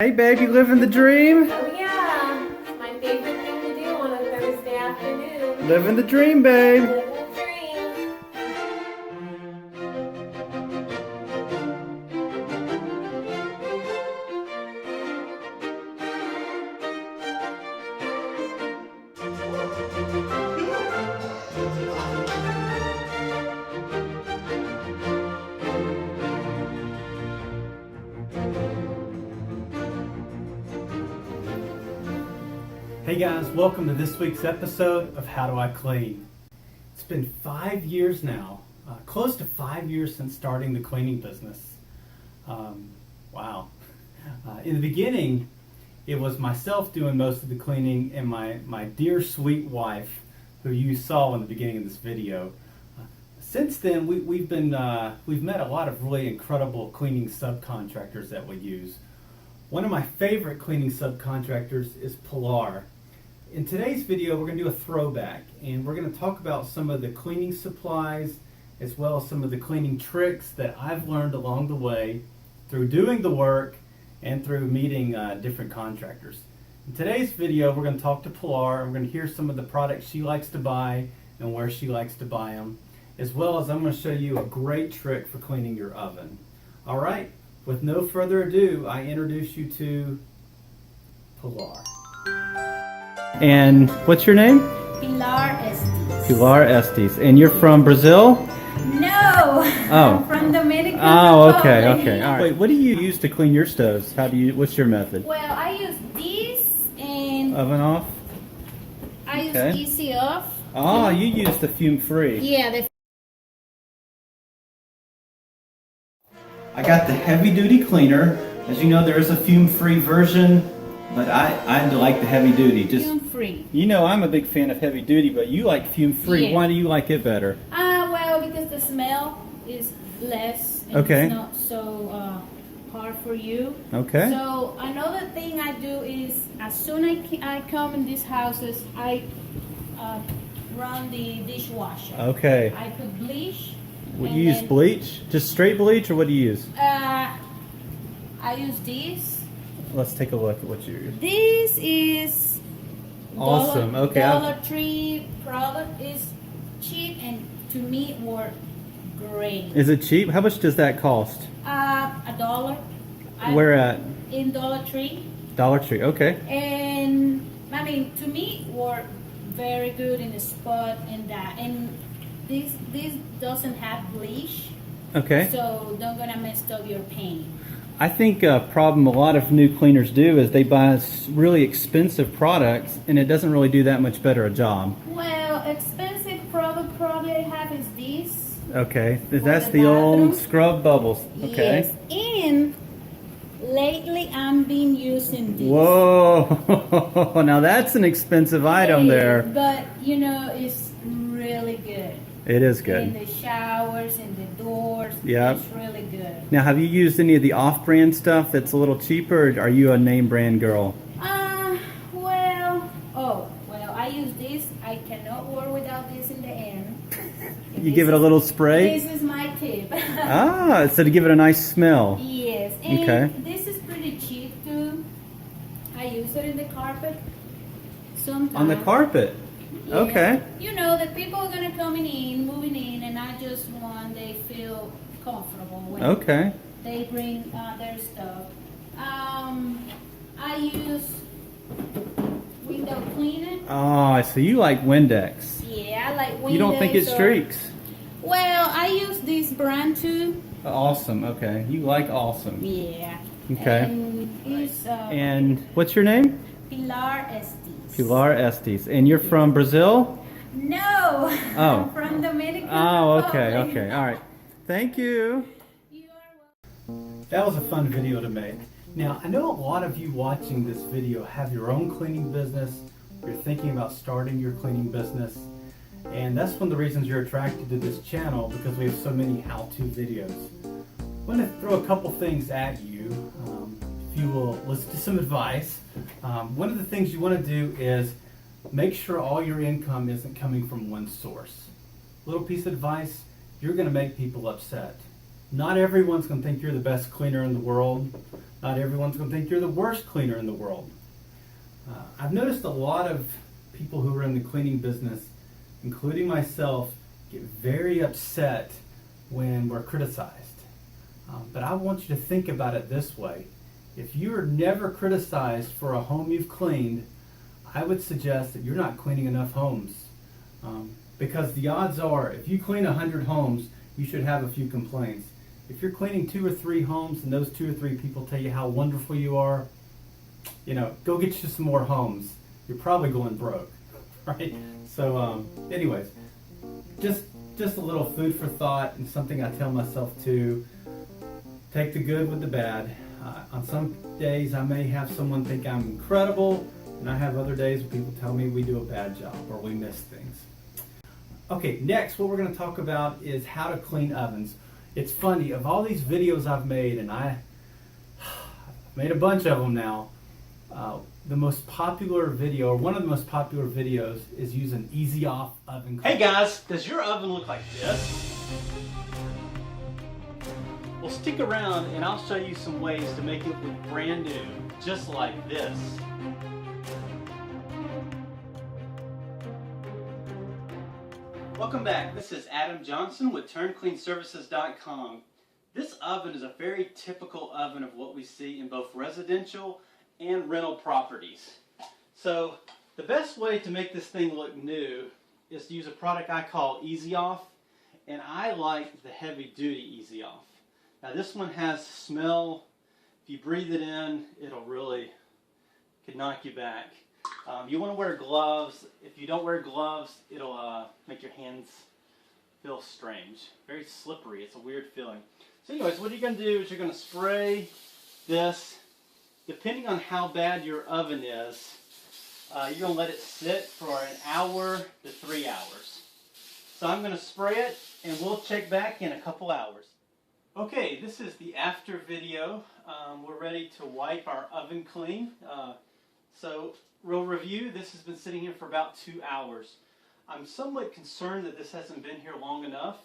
Hey babe, you living the dream? Oh yeah, it's my favorite thing to do on a Thursday afternoon. Living the dream, babe. Living the dream. Hey guys, welcome to this week's episode of How Do I Clean? It's been 5 years now, close to 5 years since starting the cleaning business. Wow. In the beginning, it was myself doing most of the cleaning and my dear sweet wife, who you saw in the beginning of this video. Since then, we've met a lot of really incredible cleaning subcontractors that we use. One of my favorite cleaning subcontractors is Pilar. In today's video, we're going to do a throwback, and we're going to talk about some of the cleaning supplies as well as some of the cleaning tricks that I've learned along the way through doing the work and through meeting different contractors. In today's video, we're going to talk to Pilar, and we're going to hear some of the products she likes to buy and where she likes to buy them, as well as I'm going to show you a great trick for cleaning your oven. All right, with no further ado, I introduce you to Pilar. And what's your name? Pilar Estes. Pilar Estes. And you're from Brazil? No! Oh. I'm from Dominican Oh, okay, Republic. okay. All right. Wait, what do you use to clean your stoves? What's your method? Well, I use this and Oven off? I use okay. Easy Off. Oh, you use the fume-free. Yeah, I got the heavy-duty cleaner. As you know, there is a fume-free version, but I like the heavy-duty. fume free. You know, I'm a big fan of heavy-duty, but you like fume-free. Yeah. Why do you like it better? Well, because the smell is less and Okay. it's not so hard for you. Okay. So another thing I do is as soon as I come in these houses, I run the dishwasher. Okay. I put bleach. Would and you use then, bleach? Just straight bleach, or what do you use? I use this. Let's take a look at what you use. This is Awesome. Okay. Dollar Tree product is cheap and to me work great. Is it cheap? How much does that cost? $1. Where at? In Dollar Tree. Dollar Tree. Okay. And I mean to me work very good in the spot and that. And this doesn't have bleach. Okay. So don't gonna mess up your paint. I think a problem a lot of new cleaners do is they buy really expensive products, and it doesn't really do that much better a job. Well, expensive product probably I have is this. Okay. For That's the the old bathroom? scrub bubbles. Okay. Yes, and lately I'm been using this. Whoa. Now that's an expensive item Yeah, there. But you know, it's really good. It is In good. the showers, in the doors. Yep. It's really good. Now, have you used any of the off-brand stuff that's a little cheaper, or are you a name brand girl? Well, I use this. I cannot work without this in the end. You give it a little spray? This is my tip. So to give it a nice smell. Yes, and Okay. this is pretty cheap too. I use it in the carpet sometimes. On the carpet? Yeah. Okay. You know, the people are gonna coming in, moving in, and I just want they feel comfortable when Okay. they bring their stuff. I use window cleaner. Oh, so you like Windex. Yeah, I like Windex. You don't think it or- streaks? Well, I use this brand too. Awesome, okay. You like Awesome. Yeah. Okay. And it's And what's your name? Pilar Estes. Pilar Estes. And you're from Brazil? No. Oh. I'm from Dominican Oh, okay, Republic. okay. All right. Thank you. You are welcome. That was a fun video to make. Now, I know a lot of you watching this video have your own cleaning business. You're thinking about starting your cleaning business. And that's one of the reasons you're attracted to this channel, because we have so many how-to videos. I'm going to throw a couple things at you. If you will listen to some advice. One of the things you want to do is make sure all your income isn't coming from one source. Little piece of advice, you're going to make people upset. Not everyone's going to think you're the best cleaner in the world. Not everyone's going to think you're the worst cleaner in the world. I've noticed a lot of people who are in the cleaning business, including myself, get very upset when we're criticized. But I want you to think about it this way. If you are never criticized for a home you've cleaned, I would suggest that you're not cleaning enough homes. Because the odds are, if you clean 100 homes, you should have a few complaints. If you're cleaning 2 or 3 homes and those 2 or 3 people tell you how wonderful you are, go get you some more homes. You're probably going broke, right? So anyways, just a little food for thought and something I tell myself to take the good with the bad. On some days I may have someone think I'm incredible, and I have other days where people tell me we do a bad job or we miss things. Okay, next what we're going to talk about is how to clean ovens. It's funny, of all these videos I've made, and I've made a bunch of them now, the most popular video, or one of the most popular videos, is using Easy Off oven cleaner. Hey guys, does your oven look like this? Well, stick around and I'll show you some ways to make it look brand new, just like this. Welcome back. This is Adam Johnson with TurnCleanServices.com. This oven is a very typical oven of what we see in both residential and rental properties. So the best way to make this thing look new is to use a product I call Easy Off, and I like the heavy duty Easy Off. Now this one has smell. If you breathe it in, it'll really could knock you back. You want to wear gloves. If you don't wear gloves, it'll make your hands feel strange. Very slippery. It's a weird feeling. So anyways, what you're going to do is you're going to spray this. Depending on how bad your oven is, you're going to let it sit for an hour to 3 hours. So I'm going to spray it, and we'll check back in a couple hours. Okay, this is the after video. We're ready to wipe our oven clean. So, real review, this has been sitting here for about 2 hours. I'm somewhat concerned that this hasn't been here long enough.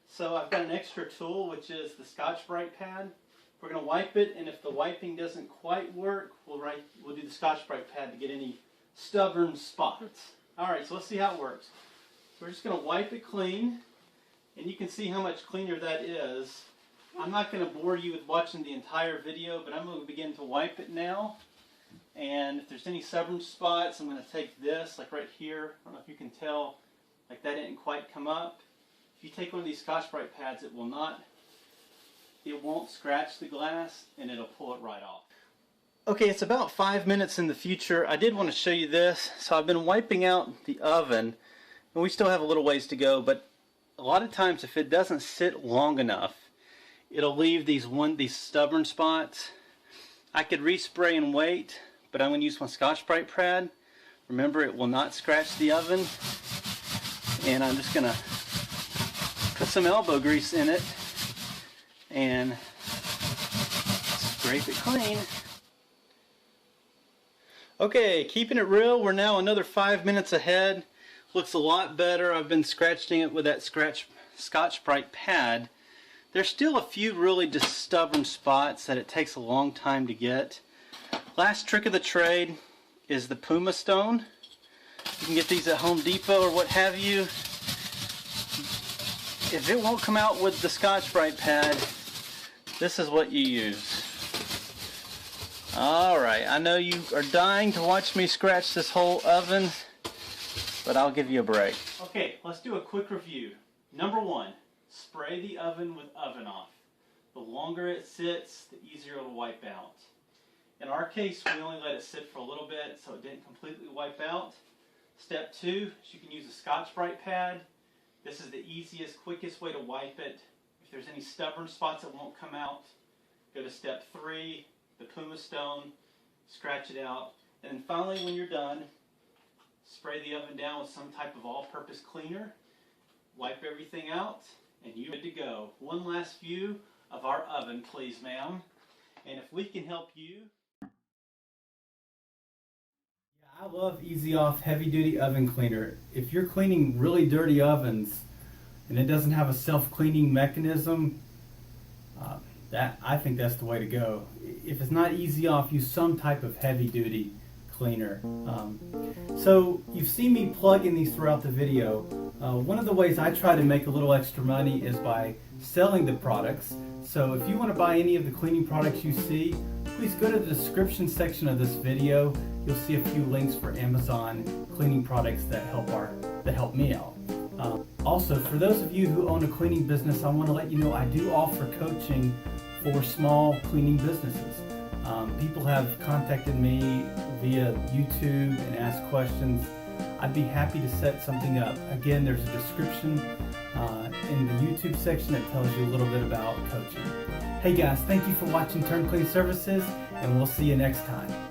So I've got an extra tool, which is the Scotch-Brite pad. We're going to wipe it, and if the wiping doesn't quite work, we'll do the Scotch-Brite pad to get any stubborn spots. Alright, so let's see how it works. So we're just going to wipe it clean, and you can see how much cleaner that is. I'm not going to bore you with watching the entire video, but I'm going to begin to wipe it now. And if there's any stubborn spots, I'm going to take this, like right here. I don't know if you can tell, like that didn't quite come up. If you take one of these Scotch-Brite pads, it won't scratch the glass, and it'll pull it right off. Okay, it's about 5 minutes in the future. I did want to show you this. So I've been wiping out the oven, and we still have a little ways to go, but a lot of times if it doesn't sit long enough, it'll leave these stubborn spots. I could respray and wait, but I'm going to use my Scotch-Brite pad. Remember, it will not scratch the oven. And I'm just going to put some elbow grease in it and scrape it clean. Okay, keeping it real, we're now another 5 minutes ahead. Looks a lot better. I've been scratching it with that Scotch-Brite pad. There's still a few really just stubborn spots that it takes a long time to get. Last trick of the trade is the Puma Stone. You can get these at Home Depot or what have you. If it won't come out with the Scotch-Brite pad, this is what you use. Alright, I know you are dying to watch me scratch this whole oven, but I'll give you a break. Okay, let's do a quick review. Number 1. Spray the oven with Oven Off. The longer it sits, the easier it will wipe out. In our case, we only let it sit for a little bit, so it didn't completely wipe out. Step 2 is you can use a Scotch-Brite pad. This is the easiest, quickest way to wipe it. If there's any stubborn spots that won't come out, go to step 3, the Puma Stone, scratch it out. And then finally, when you're done, spray the oven down with some type of all-purpose cleaner, wipe everything out, and you're good to go. One last view of our oven, please, ma'am. And if we can help you. I love Easy Off Heavy Duty Oven Cleaner. If you're cleaning really dirty ovens and it doesn't have a self-cleaning mechanism, I think that's the way to go. If it's not easy off, use some type of heavy duty cleaner. So you've seen me plugging these throughout the video. One of the ways I try to make a little extra money is by selling the products. So if you want to buy any of the cleaning products you see, please go to the description section of this video. You'll see a few links for Amazon cleaning products that help me out. Also, for those of you who own a cleaning business, I want to let you know I do offer coaching for small cleaning businesses. People have contacted me via YouTube and asked questions. I'd be happy to set something up. Again, there's a description in the YouTube section that tells you a little bit about coaching. Hey guys, thank you for watching Turn Clean Services, and we'll see you next time.